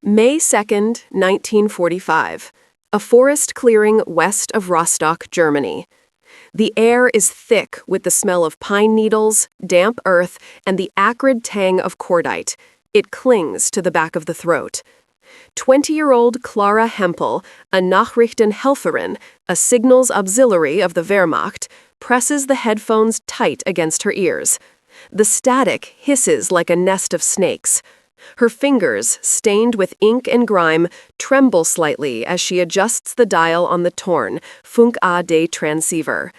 May 2nd, 1945. A forest clearing west of Rostock, Germany. The air is thick with the smell of pine needles, damp earth, and the acrid tang of cordite. It clings to the back of the throat. 20-year-old Clara Hempel, a Nachrichtenhelferin, a signals auxiliary of the Wehrmacht, presses the headphones tight against her ears. The static hisses like a nest of snakes. Her fingers, stained with ink and grime, tremble slightly as she adjusts the dial on the torn Funk AD transceiver.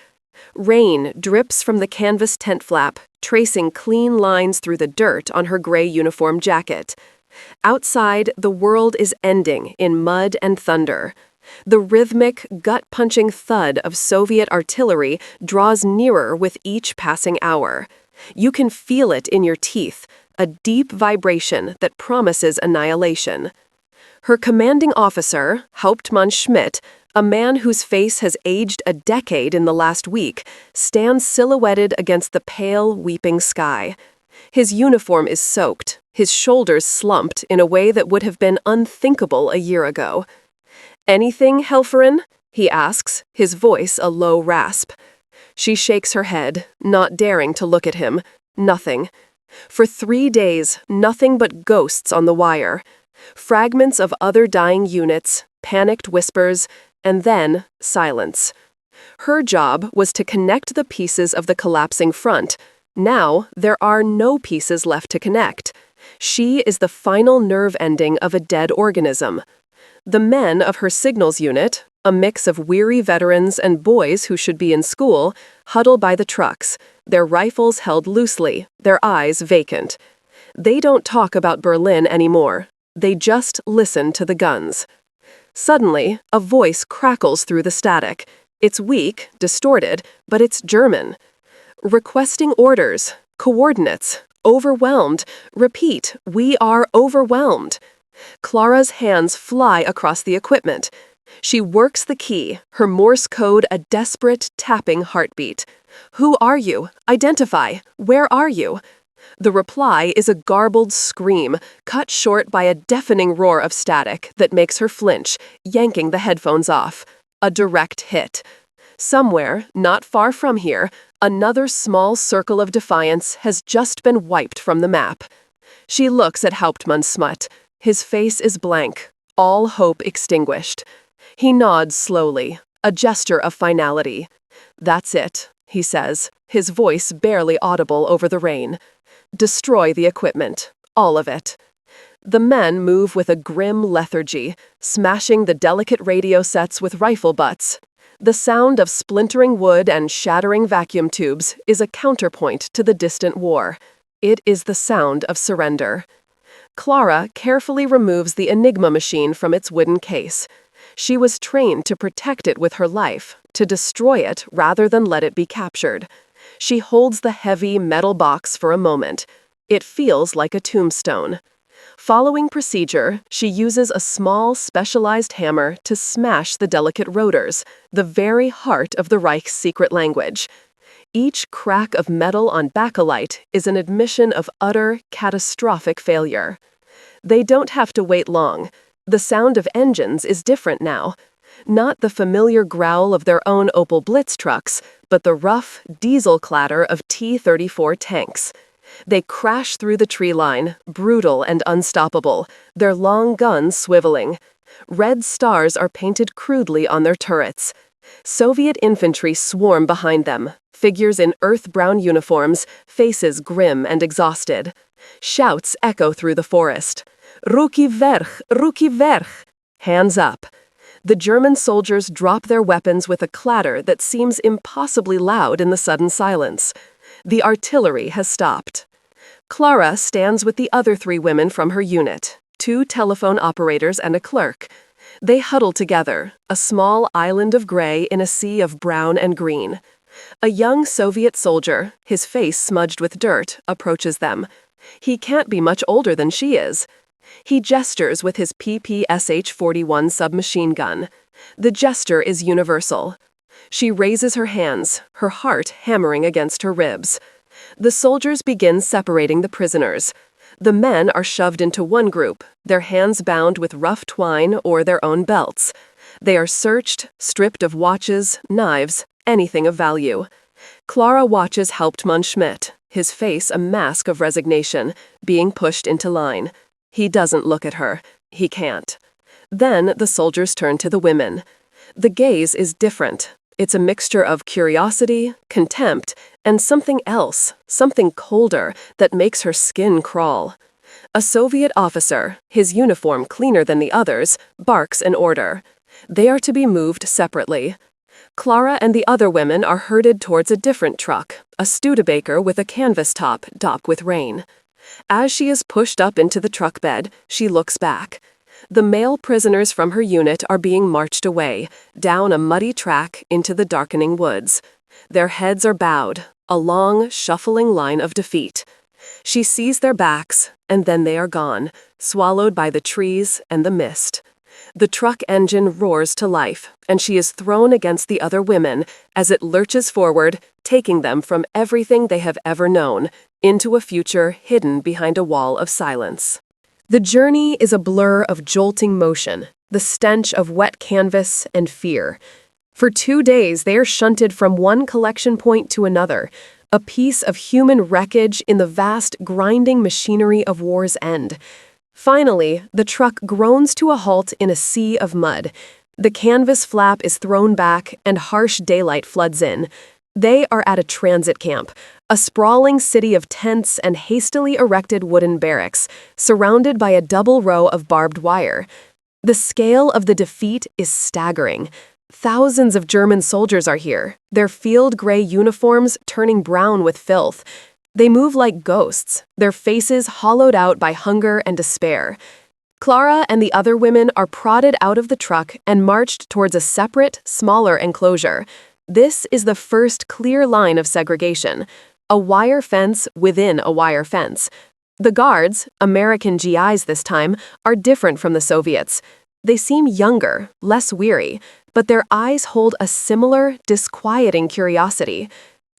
Rain drips from the canvas tent flap, tracing clean lines through the dirt on her gray uniform jacket. Outside, the world is ending in mud and thunder. The rhythmic, gut-punching thud of Soviet artillery draws nearer with each passing hour. You can feel it in your teeth, a deep vibration that promises annihilation. Her commanding officer, Hauptmann Schmidt, a man whose face has aged a decade in the last week, stands silhouetted against the pale, weeping sky. His uniform is soaked, his shoulders slumped in a way that would have been unthinkable a year ago. "Anything, Helferin?" he asks, his voice a low rasp. She shakes her head, not daring to look at him. Nothing. For 3 days, nothing but ghosts on the wire. Fragments of other dying units, panicked whispers, and then silence. Her job was to connect the pieces of the collapsing front. Now, there are no pieces left to connect. She is the final nerve ending of a dead organism. The men of her signals unit, a mix of weary veterans and boys who should be in school, huddle by the trucks, their rifles held loosely, their eyes vacant. They don't talk about Berlin anymore. They just listen to the guns. Suddenly, a voice crackles through the static. It's weak, distorted, but it's German. Requesting orders, coordinates, overwhelmed. Repeat, we are overwhelmed. Clara's hands fly across the equipment. She works the key, her Morse code a desperate, tapping heartbeat. "Who are you? Identify. Where are you?" The reply is a garbled scream, cut short by a deafening roar of static that makes her flinch, yanking the headphones off. A direct hit. Somewhere, not far from here, another small circle of defiance has just been wiped from the map. She looks at Hauptmann Schmidt. His face is blank, all hope extinguished. He nods slowly, a gesture of finality. "That's it," he says, his voice barely audible over the rain. "Destroy the equipment, all of it." The men move with a grim lethargy, smashing the delicate radio sets with rifle butts. The sound of splintering wood and shattering vacuum tubes is a counterpoint to the distant war. It is the sound of surrender. Clara carefully removes the Enigma machine from its wooden case. She was trained to protect it with her life, to destroy it rather than let it be captured. She holds the heavy metal box for a moment. It feels like a tombstone. Following procedure, she uses a small, specialized hammer to smash the delicate rotors, the very heart of the Reich's secret language. Each crack of metal on bakelite is an admission of utter, catastrophic failure. They don't have to wait long. The sound of engines is different now. Not the familiar growl of their own Opel Blitz trucks, but the rough, diesel clatter of T-34 tanks. They crash through the tree line, brutal and unstoppable, their long guns swiveling. Red stars are painted crudely on their turrets. Soviet infantry swarm behind them, figures in earth-brown uniforms, faces grim and exhausted. Shouts echo through the forest. "Ruki vverch! Ruki vverch!" Hands up. The German soldiers drop their weapons with a clatter that seems impossibly loud in the sudden silence. The artillery has stopped. Clara stands with the other 3 women from her unit, 2 telephone operators and a clerk. They huddle together, a small island of gray in a sea of brown and green. A young Soviet soldier, his face smudged with dirt, approaches them. He can't be much older than she is. He gestures with his PPSH-41 submachine gun. The gesture is universal. She raises her hands, her heart hammering against her ribs. The soldiers begin separating the prisoners. The men are shoved into one group, their hands bound with rough twine or their own belts. They are searched, stripped of watches, knives, anything of value. Clara watches Hauptmann Schmidt, his face a mask of resignation, being pushed into line. He doesn't look at her. He can't. Then the soldiers turn to the women. The gaze is different. It's a mixture of curiosity, contempt, and something else, something colder, that makes her skin crawl. A Soviet officer, his uniform cleaner than the others, barks an order. They are to be moved separately. Clara and the other women are herded towards a different truck, a Studebaker with a canvas top daubed with rain. As she is pushed up into the truck bed, she looks back. The male prisoners from her unit are being marched away, down a muddy track into the darkening woods. Their heads are bowed, a long, shuffling line of defeat. She sees their backs, and then they are gone, swallowed by the trees and the mist. The truck engine roars to life, and she is thrown against the other women as it lurches forward, taking them from everything they have ever known, into a future hidden behind a wall of silence. The journey is a blur of jolting motion, the stench of wet canvas and fear. For 2 days, they are shunted from one collection point to another, a piece of human wreckage in the vast, grinding machinery of war's end. Finally, the truck groans to a halt in a sea of mud. The canvas flap is thrown back, and harsh daylight floods in. They are at a transit camp, a sprawling city of tents and hastily erected wooden barracks, surrounded by a double row of barbed wire. The scale of the defeat is staggering. Thousands of German soldiers are here, their field gray uniforms turning brown with filth. They move like ghosts, their faces hollowed out by hunger and despair. Clara and the other women are prodded out of the truck and marched towards a separate, smaller enclosure. This is the first clear line of segregation, a wire fence within a wire fence. The guards, American GIs this time, are different from the Soviets. They seem younger, less weary, but their eyes hold a similar, disquieting curiosity.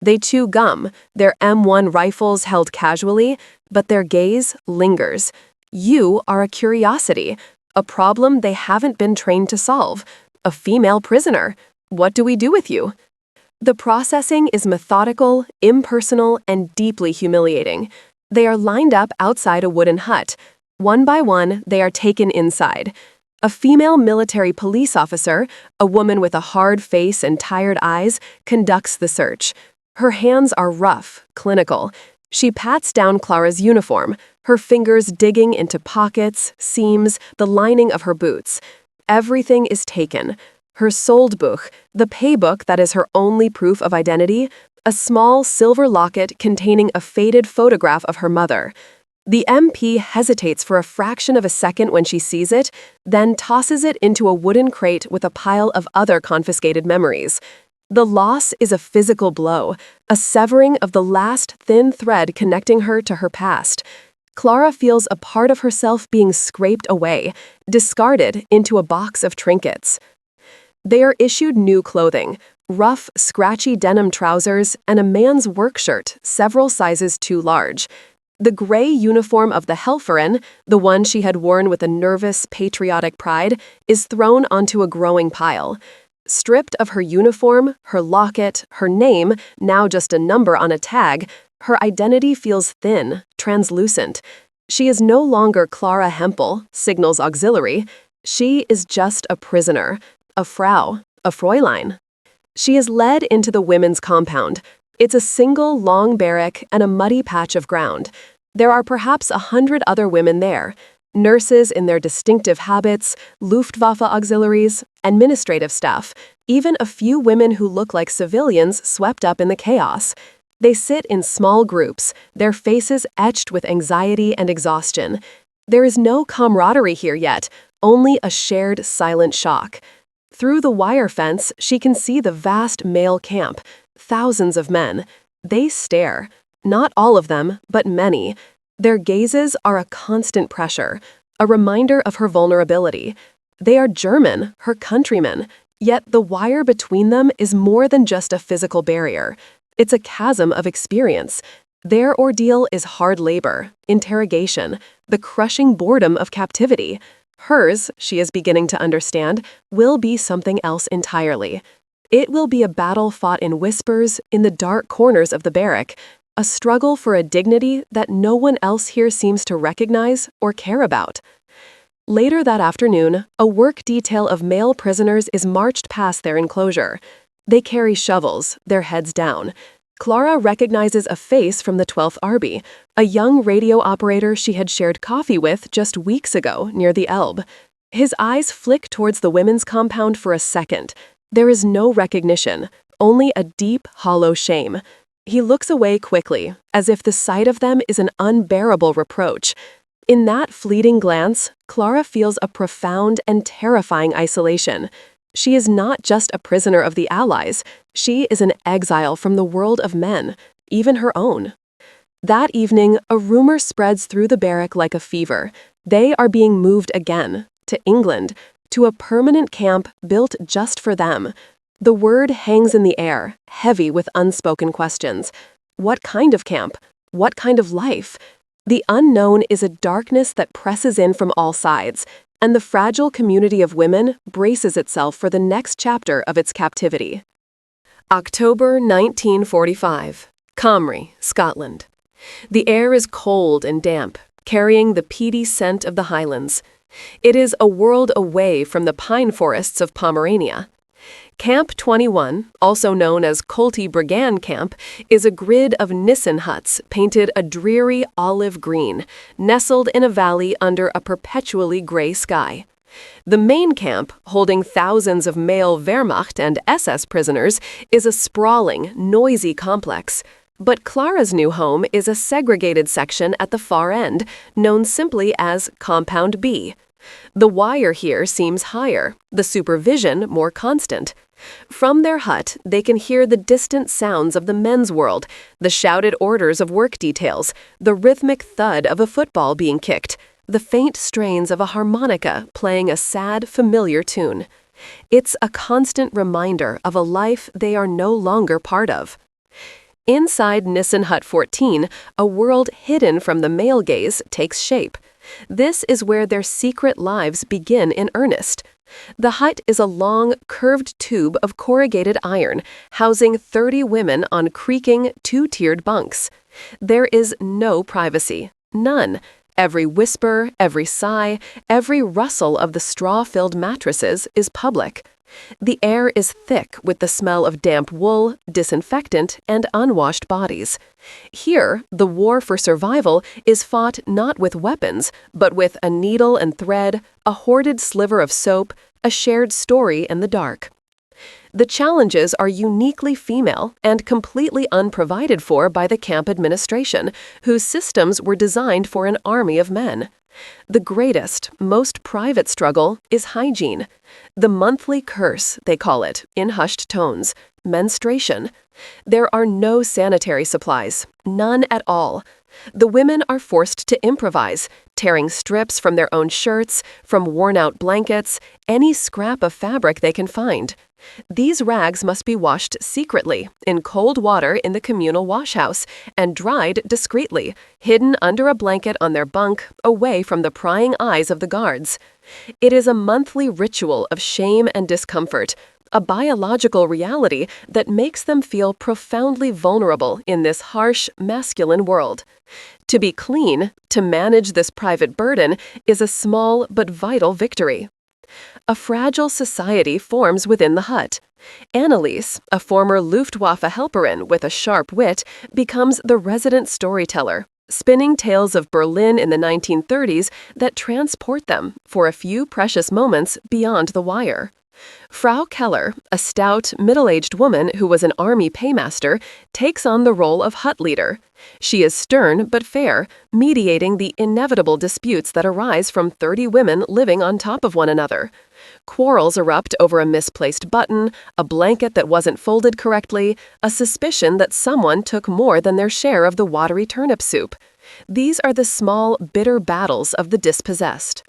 They chew gum, their M1 rifles held casually, but their gaze lingers. You are a curiosity, a problem they haven't been trained to solve, a female prisoner. What do we do with you? The processing is methodical, impersonal, and deeply humiliating. They are lined up outside a wooden hut. One by one, they are taken inside. A female military police officer, a woman with a hard face and tired eyes, conducts the search. Her hands are rough, clinical. She pats down Clara's uniform, her fingers digging into pockets, seams, the lining of her boots. Everything is taken. Her Soldbuch, the paybook that is her only proof of identity, a small silver locket containing a faded photograph of her mother. The MP hesitates for a fraction of a second when she sees it, then tosses it into a wooden crate with a pile of other confiscated memories. The loss is a physical blow, a severing of the last thin thread connecting her to her past. Clara feels a part of herself being scraped away, discarded into a box of trinkets. They are issued new clothing, rough, scratchy denim trousers, and a man's work shirt, several sizes too large. The gray uniform of the Helferin, the one she had worn with a nervous, patriotic pride, is thrown onto a growing pile. Stripped of her uniform, her locket, her name, now just a number on a tag, her identity feels thin, translucent. She is no longer Clara Hempel, Signals Auxiliary. She is just a prisoner, a Frau, a Fräulein. She is led into the women's compound. It's a single long barrack and a muddy patch of ground. There are perhaps 100 other women there. Nurses in their distinctive habits, Luftwaffe auxiliaries, administrative staff, even a few women who look like civilians swept up in the chaos. They sit in small groups, their faces etched with anxiety and exhaustion. There is no camaraderie here yet, only a shared silent shock. Through the wire fence, she can see the vast male camp, thousands of men. They stare. Not all of them, but many. Their gazes are a constant pressure, a reminder of her vulnerability. They are German, her countrymen, yet the wire between them is more than just a physical barrier. It's a chasm of experience. Their ordeal is hard labor, interrogation, the crushing boredom of captivity. Hers, she is beginning to understand, will be something else entirely. It will be a battle fought in whispers, in the dark corners of the barrack, a struggle for a dignity that no one else here seems to recognize or care about. Later that afternoon, a work detail of male prisoners is marched past their enclosure. They carry shovels, their heads down. Clara recognizes a face from the 12th Arby, a young radio operator she had shared coffee with just weeks ago near the Elbe. His eyes flick towards the women's compound for a second. There is no recognition, only a deep, hollow shame. He looks away quickly, as if the sight of them is an unbearable reproach. In that fleeting glance, Clara feels a profound and terrifying isolation. She is not just a prisoner of the Allies, she is an exile from the world of men, even her own. That evening, a rumor spreads through the barrack like a fever. They are being moved again, to England, to a permanent camp built just for them. The word hangs in the air, heavy with unspoken questions. What kind of camp? What kind of life? The unknown is a darkness that presses in from all sides, and the fragile community of women braces itself for the next chapter of its captivity. October 1945, Comrie, Scotland. The air is cold and damp, carrying the peaty scent of the Highlands. It is a world away from the pine forests of Pomerania. Camp 21, also known as Colty Brigand Camp, is a grid of Nissen huts painted a dreary olive green, nestled in a valley under a perpetually gray sky. The main camp, holding thousands of male Wehrmacht and SS prisoners, is a sprawling, noisy complex. But Clara's new home is a segregated section at the far end, known simply as Compound B. The wire here seems higher, the supervision more constant. From their hut, they can hear the distant sounds of the men's world, the shouted orders of work details, the rhythmic thud of a football being kicked, the faint strains of a harmonica playing a sad, familiar tune. It's a constant reminder of a life they are no longer part of. Inside Nissen Hut 14, a world hidden from the male gaze takes shape. This is where their secret lives begin in earnest. The hut is a long, curved tube of corrugated iron, housing 30 women on creaking, two-tiered bunks. There is no privacy, none. Every whisper, every sigh, every rustle of the straw-filled mattresses is public. The air is thick with the smell of damp wool, disinfectant, and unwashed bodies. Here, the war for survival is fought not with weapons, but with a needle and thread, a hoarded sliver of soap, a shared story in the dark. The challenges are uniquely female and completely unprovided for by the camp administration, whose systems were designed for an army of men. The greatest, most private struggle is hygiene. The monthly curse, they call it, in hushed tones, menstruation. There are no sanitary supplies, none at all. The women are forced to improvise, tearing strips from their own shirts, from worn-out blankets, any scrap of fabric they can find. These rags must be washed secretly, in cold water in the communal washhouse, and dried discreetly, hidden under a blanket on their bunk, away from the prying eyes of the guards. It is a monthly ritual of shame and discomfort, a biological reality that makes them feel profoundly vulnerable in this harsh, masculine world. To be clean, to manage this private burden, is a small but vital victory. A fragile society forms within the hut. Anneliese, a former Luftwaffe helperin with a sharp wit, becomes the resident storyteller, spinning tales of Berlin in the 1930s that transport them, for a few precious moments, beyond the wire. Frau Keller, a stout, middle-aged woman who was an army paymaster, takes on the role of hut leader. She is stern but fair, mediating the inevitable disputes that arise from 30 women living on top of one another. Quarrels erupt over a misplaced button, a blanket that wasn't folded correctly, a suspicion that someone took more than their share of the watery turnip soup. These are the small, bitter battles of the dispossessed.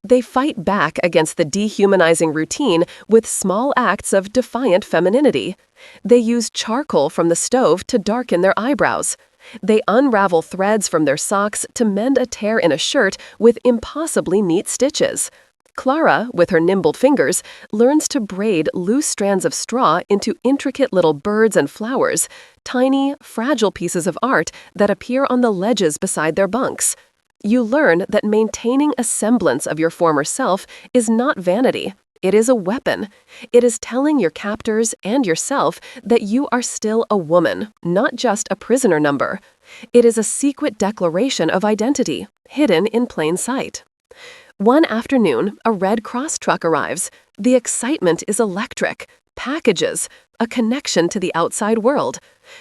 They fight back against the dehumanizing routine with small acts of defiant femininity. They use charcoal from the stove to darken their eyebrows. They unravel threads from their socks to mend a tear in a shirt with impossibly neat stitches. Clara, with her nimble fingers, learns to braid loose strands of straw into intricate little birds and flowers, tiny, fragile pieces of art that appear on the ledges beside their bunks. You learn that maintaining a semblance of your former self is not vanity. It is a weapon. It is telling your captors and yourself that you are still a woman, not just a prisoner number. It is a secret declaration of identity, hidden in plain sight. One afternoon, a Red Cross truck arrives. The excitement is electric. Packages, a connection to the outside world.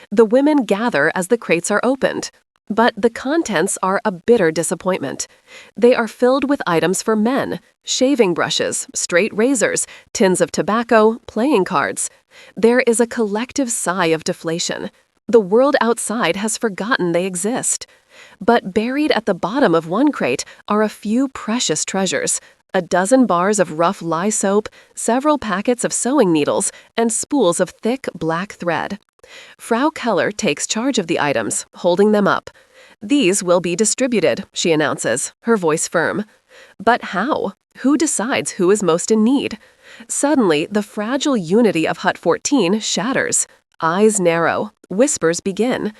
The women gather as the crates are opened. But the contents are a bitter disappointment. They are filled with items for men: shaving brushes, straight razors, tins of tobacco, playing cards. There is a collective sigh of deflation. The world outside has forgotten they exist. But buried at the bottom of one crate are a few precious treasures: a dozen bars of rough lye soap, several packets of sewing needles, and spools of thick black thread. Frau Keller takes charge of the items, holding them up. "These will be distributed," she announces, her voice firm. But how? Who decides who is most in need? Suddenly, the fragile unity of Hut 14 shatters. Eyes narrow. Whispers begin.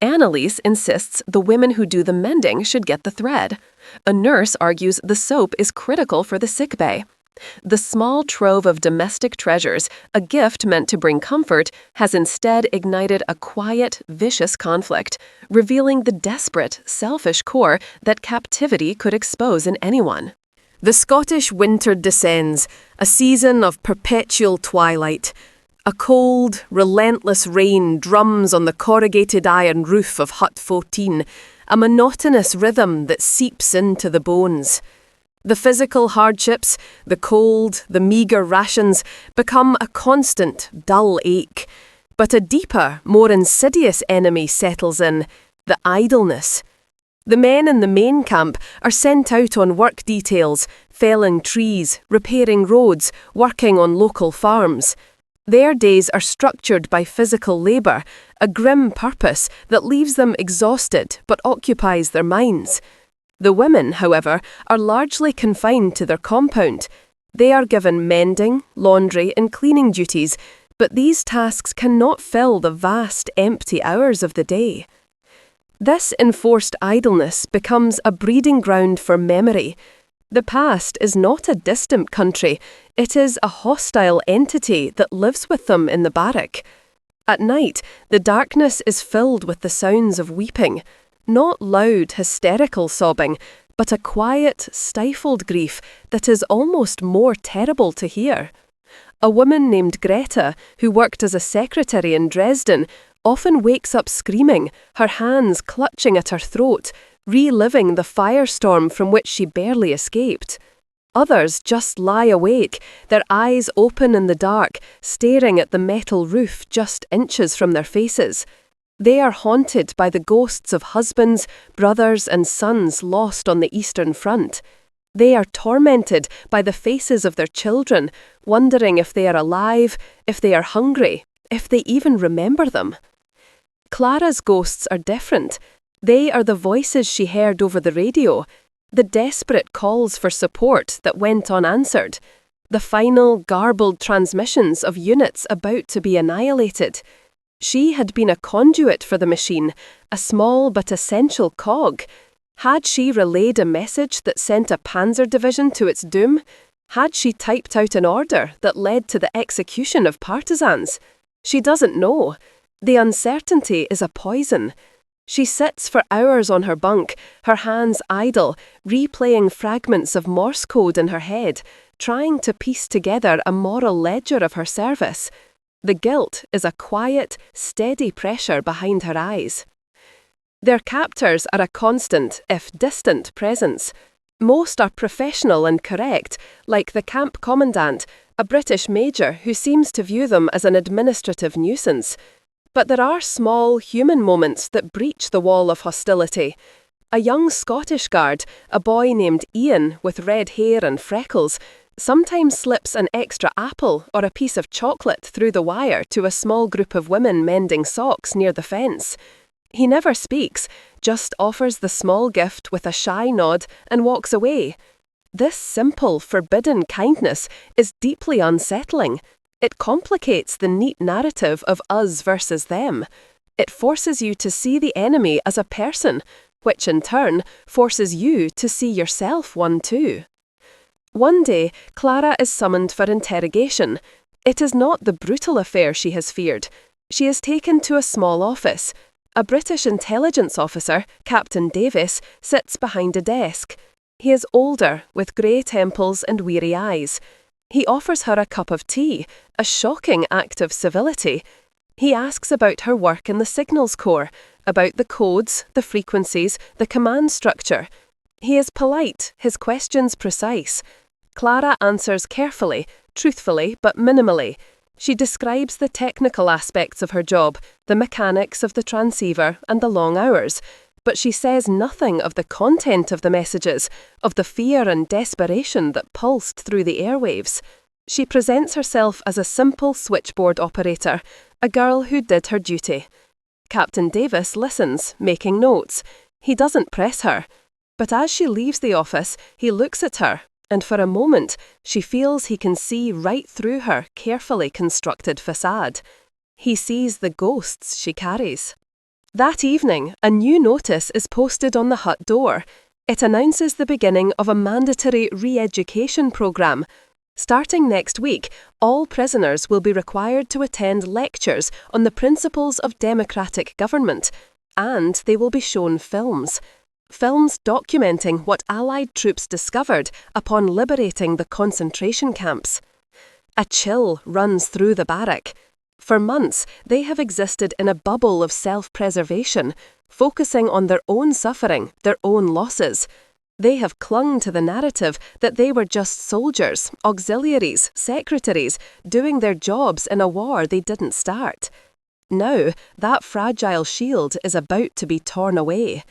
Annalise insists the women who do the mending should get the thread. A nurse argues the soap is critical for the sickbay. The small trove of domestic treasures, a gift meant to bring comfort, has instead ignited a quiet, vicious conflict, revealing the desperate, selfish core that captivity could expose in anyone. The Scottish winter descends, a season of perpetual twilight. A cold, relentless rain drums on the corrugated iron roof of Hut 14, a monotonous rhythm that seeps into the bones. The physical hardships, the cold, the meagre rations, become a constant, dull ache. But a deeper, more insidious enemy settles in: the idleness. The men in the main camp are sent out on work details, felling trees, repairing roads, working on local farms. Their days are structured by physical labour, a grim purpose that leaves them exhausted but occupies their minds. The women, however, are largely confined to their compound. They are given mending, laundry and cleaning duties, but these tasks cannot fill the vast, empty hours of the day. This enforced idleness becomes a breeding ground for memory. The past is not a distant country, it is a hostile entity that lives with them in the barrack. At night, the darkness is filled with the sounds of weeping. Not loud, hysterical sobbing, but a quiet, stifled grief that is almost more terrible to hear. A woman named Greta, who worked as a secretary in Dresden, often wakes up screaming, her hands clutching at her throat, reliving the firestorm from which she barely escaped. Others just lie awake, their eyes open in the dark, staring at the metal roof just inches from their faces. They are haunted by the ghosts of husbands, brothers and sons lost on the Eastern Front. They are tormented by the faces of their children, wondering if they are alive, if they are hungry, if they even remember them. Clara's ghosts are different. They are the voices she heard over the radio, the desperate calls for support that went unanswered, the final garbled transmissions of units about to be annihilated. She had been a conduit for the machine, a small but essential cog. Had she relayed a message that sent a panzer division to its doom? Had she typed out an order that led to the execution of partisans? She doesn't know. The uncertainty is a poison. She sits for hours on her bunk, her hands idle, replaying fragments of Morse code in her head, trying to piece together a moral ledger of her service. The guilt is a quiet, steady pressure behind her eyes. Their captors are a constant, if distant, presence. Most are professional and correct, like the camp commandant, a British major who seems to view them as an administrative nuisance. But there are small, human moments that breach the wall of hostility. A young Scottish guard, a boy named Ian with red hair and freckles, sometimes slips an extra apple or a piece of chocolate through the wire to a small group of women mending socks near the fence. He never speaks, just offers the small gift with a shy nod and walks away. This simple, forbidden kindness is deeply unsettling. It complicates the neat narrative of us versus them. It forces you to see the enemy as a person, which in turn forces you to see yourself one too. One day, Clara is summoned for interrogation. It is not the brutal affair she has feared. She is taken to a small office. A British intelligence officer, Captain Davis, sits behind a desk. He is older, with grey temples and weary eyes. He offers her a cup of tea, a shocking act of civility. He asks about her work in the Signals Corps, about the codes, the frequencies, the command structure. He is polite, his questions precise. Clara answers carefully, truthfully, but minimally. She describes the technical aspects of her job, the mechanics of the transceiver, and the long hours. But she says nothing of the content of the messages, of the fear and desperation that pulsed through the airwaves. She presents herself as a simple switchboard operator, a girl who did her duty. Captain Davis listens, making notes. He doesn't press her. But as she leaves the office, he looks at her, and for a moment, she feels he can see right through her carefully constructed facade. He sees the ghosts she carries. That evening, a new notice is posted on the hut door. It announces the beginning of a mandatory re-education programme. Starting next week, all prisoners will be required to attend lectures on the principles of democratic government, and they will be shown films. Films documenting what Allied troops discovered upon liberating the concentration camps. A chill runs through the barrack. For months, they have existed in a bubble of self-preservation, focusing on their own suffering, their own losses. They have clung to the narrative that they were just soldiers, auxiliaries, secretaries, doing their jobs in a war they didn't start. Now, that fragile shield is about to be torn away.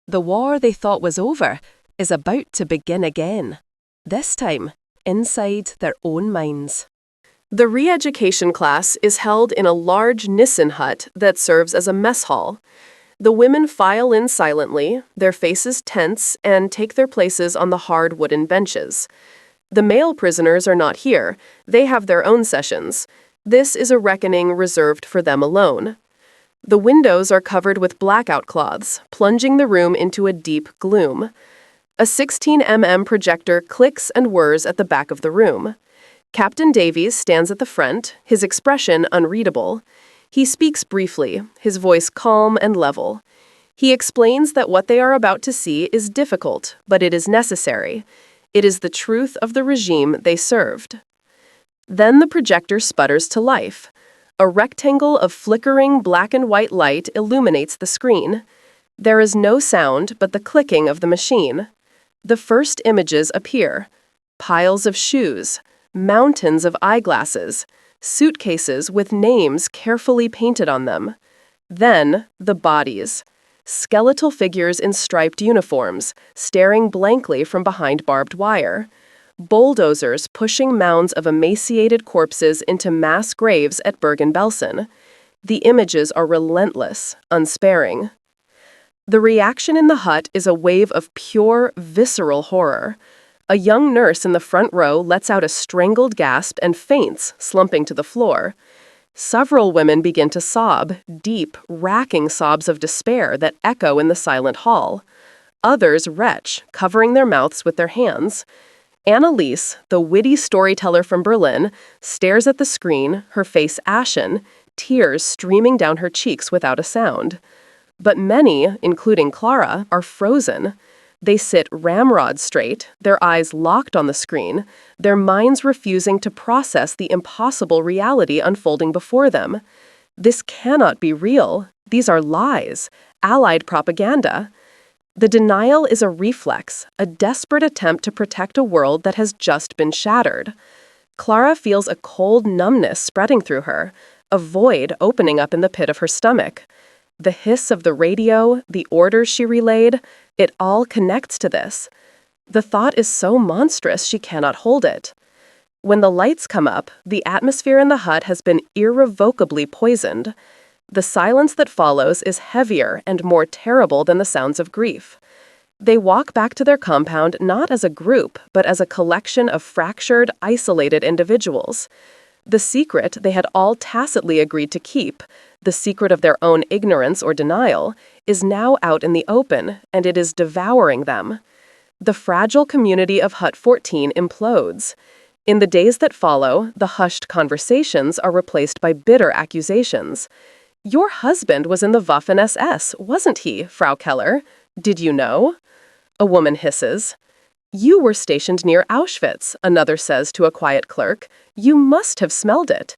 The war they thought was over is about to begin again. This time, inside their own minds. The re-education class is held in a large Nissen hut that serves as a mess hall. The women file in silently, their faces tense, and take their places on the hard wooden benches. The male prisoners are not here. They have their own sessions. This is a reckoning reserved for them alone. The windows are covered with blackout cloths, plunging the room into a deep gloom. A 16 projector clicks and whirs at the back of the room. Captain Davies stands at the front, his expression unreadable. He speaks briefly, his voice calm and level. He explains that what they are about to see is difficult, but it is necessary. It is the truth of the regime they served. Then the projector sputters to life. A rectangle of flickering black and white light illuminates the screen. There is no sound but the clicking of the machine. The first images appear. Piles of shoes, mountains of eyeglasses, suitcases with names carefully painted on them. Then, the bodies. Skeletal figures in striped uniforms, staring blankly from behind barbed wire. Bulldozers pushing mounds of emaciated corpses into mass graves at Bergen-Belsen. The images are relentless, unsparing. The reaction in the hut is a wave of pure, visceral horror. A young nurse in the front row lets out a strangled gasp and faints, slumping to the floor. Several women begin to sob, deep, racking sobs of despair that echo in the silent hall. Others retch, covering their mouths with their hands. Anneliese, the witty storyteller from Berlin, stares at the screen, her face ashen, tears streaming down her cheeks without a sound. But many, including Clara, are frozen. They sit ramrod straight, their eyes locked on the screen, their minds refusing to process the impossible reality unfolding before them. This cannot be real. These are lies, Allied propaganda. The denial is a reflex, a desperate attempt to protect a world that has just been shattered. Clara feels a cold numbness spreading through her, a void opening up in the pit of her stomach. The hiss of the radio, the orders she relayed, it all connects to this. The thought is so monstrous she cannot hold it. When the lights come up, the atmosphere in the hut has been irrevocably poisoned. The silence that follows is heavier and more terrible than the sounds of grief. They walk back to their compound not as a group, but as a collection of fractured, isolated individuals. The secret they had all tacitly agreed to keep, the secret of their own ignorance or denial, is now out in the open, and it is devouring them. The fragile community of Hut 14 implodes. In the days that follow, the hushed conversations are replaced by bitter accusations. "Your husband was in the Waffen-SS, wasn't he, Frau Keller? Did you know?" A woman hisses. "You were stationed near Auschwitz," another says to a quiet clerk. "You must have smelled it."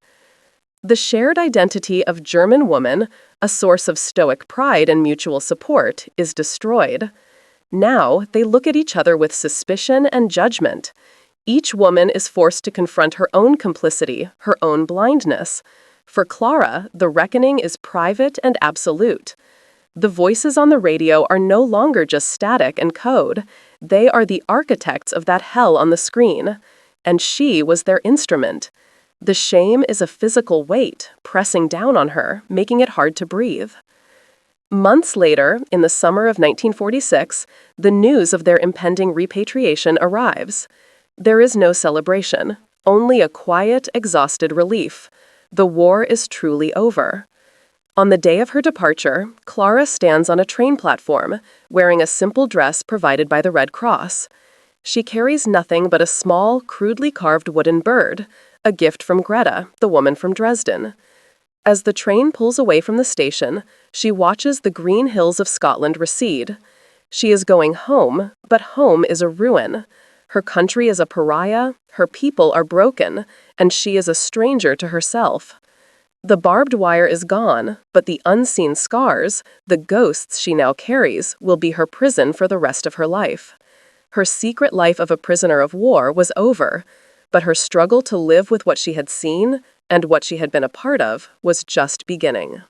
The shared identity of German woman, a source of stoic pride and mutual support, is destroyed. Now they look at each other with suspicion and judgment. Each woman is forced to confront her own complicity, her own blindness. For Clara, the reckoning is private and absolute. The voices on the radio are no longer just static and code. They are the architects of that hell on the screen. And she was their instrument. The shame is a physical weight, pressing down on her, making it hard to breathe. Months later, in the summer of 1946, the news of their impending repatriation arrives. There is no celebration, only a quiet, exhausted relief. The war is truly over. On the day of her departure, Clara stands on a train platform, wearing a simple dress provided by the Red Cross. She carries nothing but a small, crudely carved wooden bird, a gift from Greta, the woman from Dresden. As the train pulls away from the station, she watches the green hills of Scotland recede. She is going home, but home is a ruin. Her country is a pariah, her people are broken, and she is a stranger to herself. The barbed wire is gone, but the unseen scars, the ghosts she now carries, will be her prison for the rest of her life. Her secret life of a prisoner of war was over, but her struggle to live with what she had seen and what she had been a part of was just beginning.